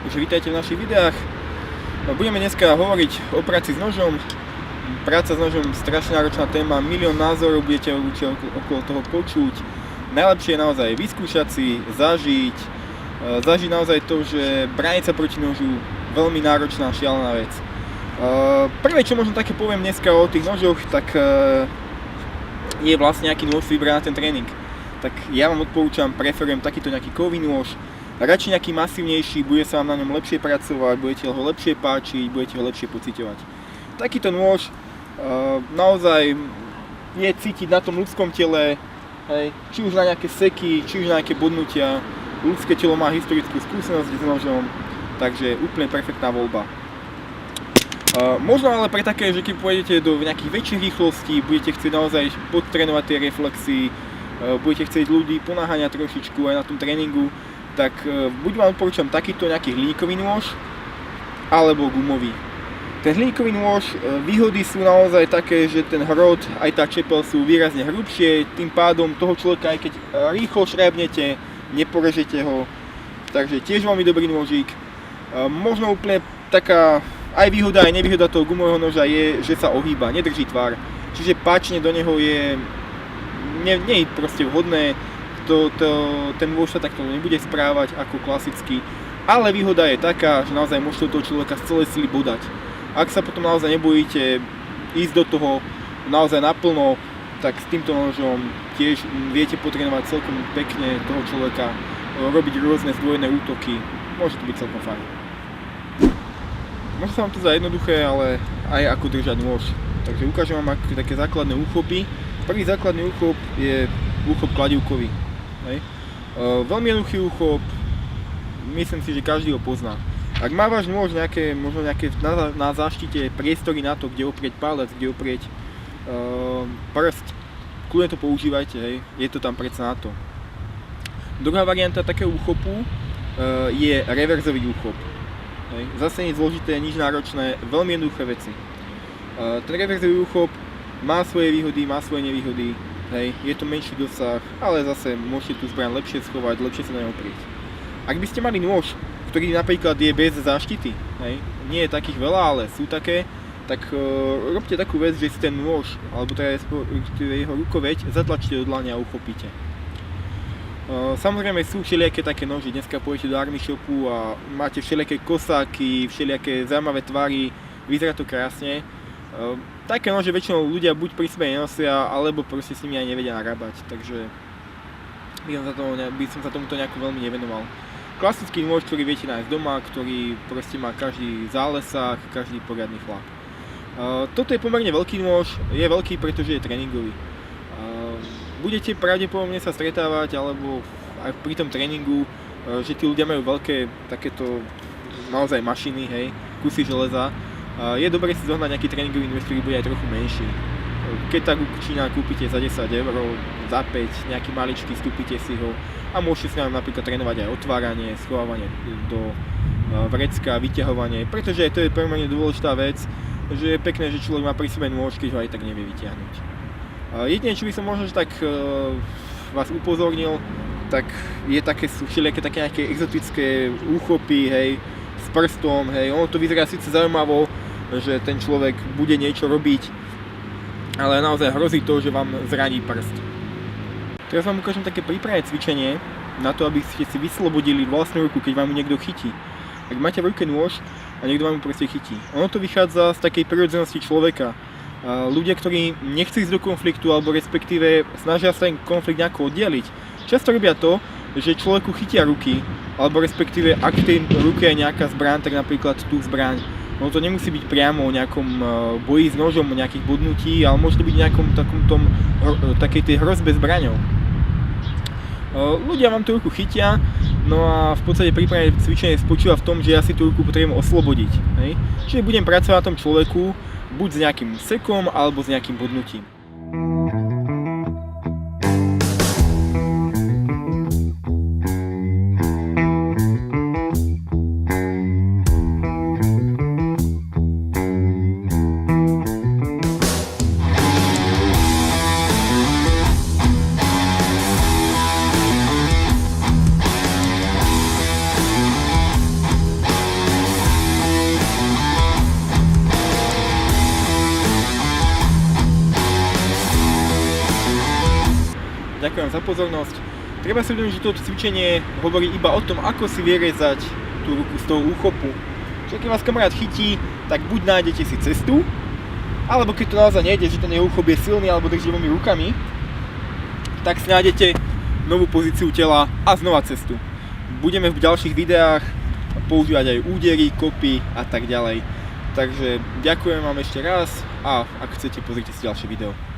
Takže vítajte v našich videách. Budeme dneska hovoriť o práci s nožom. Práca s nožom je strašne náročná téma, milión názorov budete určite okolo toho počuť. Najlepšie je naozaj vyskúšať si, zažiť naozaj to, že brániť sa proti nožu, veľmi náročná, šialená vec. Prvé, čo možno také poviem dneska o tých nožoch, tak je vlastne aký nôž si vybrať na ten tréning. Tak ja vám odporúčam, preferujem takýto nejaký kovový nôž, radšej nejaký masívnejší, bude sa vám na ňom lepšie pracovať, budete ho lepšie páčiť, budete ho lepšie pociťovať. Takýto nôž naozaj je cítiť na tom ľudskom tele, hej, či už na nejaké seky, či už na nejaké bodnutia. Ľudské telo má historickú skúsenosť s nožom, takže úplne perfektná voľba. Možno ale pre také, že keď pôjdete do nejakých väčších rýchlostí, budete chcieť naozaj podtrénovať tie reflexy, budete chcieť ľudí ponáhania trošičku aj na tom tréningu, tak buď vám odporúčam takýto nejaký hliníkový nôž, alebo gumový. Ten hliníkový nôž, výhody sú naozaj také, že ten hrot, aj tá čepel sú výrazne hrubšie, tým pádom toho človeka, aj keď rýchlo šrábnete, neporežete ho, takže tiež veľmi dobrý nôžik. Možno úplne taká aj výhoda, aj nevýhoda toho gumového noža je, že sa ohýba, nedrží tvar, čiže páčenie do neho nie je proste vhodné. Ten nôž sa takto nebude správať ako klasický, ale výhoda je taká, že naozaj môžete toho človeka z celej sily bodať. Ak sa potom naozaj nebojíte ísť do toho naozaj naplno, tak s týmto nožom tiež viete potrénovať celkom pekne toho človeka, robiť rôzne zdvojené útoky, môže to byť celkom fajn. Možno sa vám to zdá jednoduché, ale aj ako držať nôž. Takže ukážem vám také základné úchopy. Prvý základný úchop je úchop kladívkový. Hej. Veľmi jednoduchý úchop, myslím si, že každý ho pozná. Ak má váš nôž možno nejaké na záštite priestory na to, kde oprieť palec, kde oprieť prst, kľudne to používajte, hej. Je to tam predsa na to. Druhá varianta takého úchopu je reverzový úchop. Hej. Zase nič zložité, nič náročné, veľmi jednoduché veci. Ten reverzový úchop má svoje výhody, má svoje nevýhody. Hej, je to menší dosah, ale zase môžete tú zbraň lepšie schovať, lepšie sa na ňu oprieť. Ak by ste mali nôž, ktorý napríklad je bez záštity, hej, nie je takých veľa, ale sú také, tak robte takú vec, že si ten nôž, alebo teda jeho rukoveď, zatlačte do dlane a uchopíte. Samozrejme sú všelijaké také noži, dneska pôjdete do army shopu a máte všelijaké kosáky, všelijaké zaujímavé tvary, vyzerá to krásne. Také nože väčšinou ľudia buď pri sebe nenosia, alebo proste s nimi aj nevedia narábať, takže by som sa tomuto nejako veľmi nevenoval. Klasický nôž, ktorý viete nájsť doma, ktorý proste má každý zálesák, každý poriadny chlap. Toto je pomerne veľký nôž, je veľký, pretože je tréningový. Budete pravdepodobne sa stretávať, alebo aj pri tom tréningu, že tí ľudia majú veľké takéto naozaj mašiny, hej, kusy železa. Je dobré si zohnať nejaký tréningový nôž, ktorý bude aj trochu menší. Keď tak Čína kúpite za 10 €, za 5, nejaký maličký, vstúpite si ho a môžete si napríklad trénovať aj otváranie, schovávanie do vrecka, vyťahovanie, pretože to je pomerne dôležitá vec, že je pekné, že človek má pri sebe nôž, keď ho aj tak nevie vyťahnuť. Jedine, čo by som možno tak vás upozornil, tak je sú všelijaké také nejaké exotické úchopy, hej, s prstom, hej, ono to vyzerá síce zaujímavo, že ten človek bude niečo robiť, ale naozaj hrozí to, že vám zraní prst. Teraz vám ukážem také prípravné cvičenie na to, aby ste si vyslobodili vlastnú ruku, keď vám ju niekto chytí. Ak máte v ruke nôž a niekto vám ju proste chytí. Ono to vychádza z takej prirodzenosti človeka. Ľudia, ktorí nechcú ísť do konfliktu, alebo respektíve snažia sa ten konflikt nejako oddeliť, často robia to, že človeku chytia ruky, alebo respektíve ak v tej ruke je nejaká zbraň, tak napríklad tú zbraň. Ono to nemusí byť priamo o nejakom boji s nožom, o nejakých bodnutí, ale môže to byť nejakom takej tej hrozbe zbraňou. Ľudia vám tú ruku chytia, no a v podstate prípravné cvičenie spočíva v tom, že ja si tú ruku potrebujem oslobodiť. Hej? Čiže budem pracovať na tom človeku buď s nejakým sekom, alebo s nejakým bodnutím. ďakujem za pozornosť. Treba si uvedomiť, že toto cvičenie hovorí iba o tom, ako si vyrezať tú ruku z toho úchopu. Čiže keď vás kamarát chytí, tak buď nájdete si cestu, alebo keď to naozaj nejde, že ten jeho úchop je silný alebo drží dvomi rukami, tak si nájdete novú pozíciu tela a znova cestu. Budeme v ďalších videách používať aj údery, kopy a tak ďalej. Takže ďakujem vám ešte raz a ak chcete, pozrite si ďalšie video.